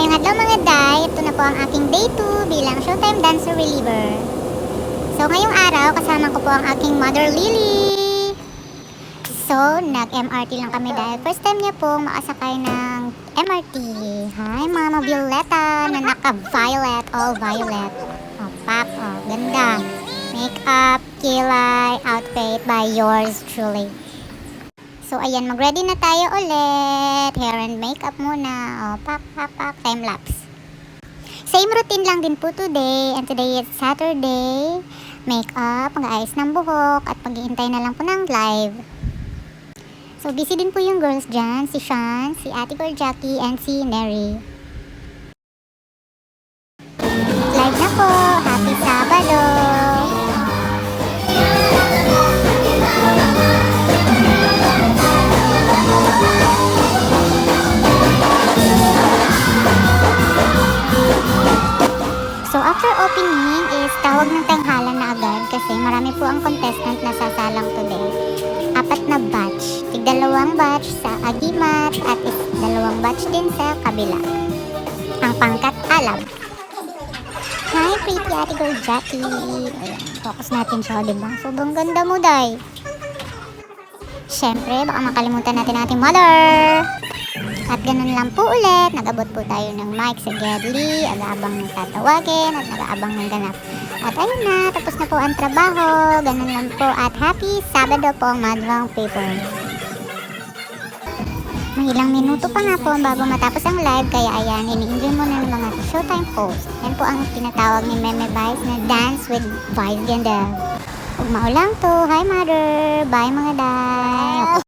Ngayong adlaw mga day, ito na po ang aking day 2 bilang Showtime Dancer Reliever. So ngayong araw, kasama ko po ang aking Mother Lily. So, nag-MRT lang kami dahil first time niya pong makasakay ng MRT. Hi Mama Violeta na naka-violet, all violet. Oh, pop, oh, ganda. Makeup, kilay, outfit by yours truly. So, ayan, mag-ready na tayo ulit. Hair and makeup muna. O, pak, time lapse. Same routine lang din po today. And today is Saturday. Makeup, mag-ayos ng buhok, at mag-iintay na lang po ng live. So, busy din po yung girls dyan. Si Sean, si Ate Girl Jackie, and si Neri. Live na po. Happy Sabado. So after opening is tawag ng tanghalan na agad kasi marami po ang contestant na sasalang today. 4 na batch. Tig-2 batch sa Agimat at 2 batch din sa kabila. Ang pangkat alab. Hi pretty Ate Girl Jackie. Ayan, focus natin siya, diba? Sobrang ganda mo, day. Siyempre, baka makalimutan natin ating mother. At ganun lang po ulit, nag-abot po tayo ng mic sa Gedli, agaabang ng tatawagin at nag-aabang ng ganap. At ayun na, tapos na po ang trabaho, ganun lang po at happy Sabado po ang Madlang Paper. May ilang minuto pa nga po bago matapos ang live, kaya ayan, ini-enjoy mo na ng mga Showtime post. Yan po ang tinatawag ni Meme Vice na Dance with Vice Ganda. Huwag maulang to, hi mother, bye mga day.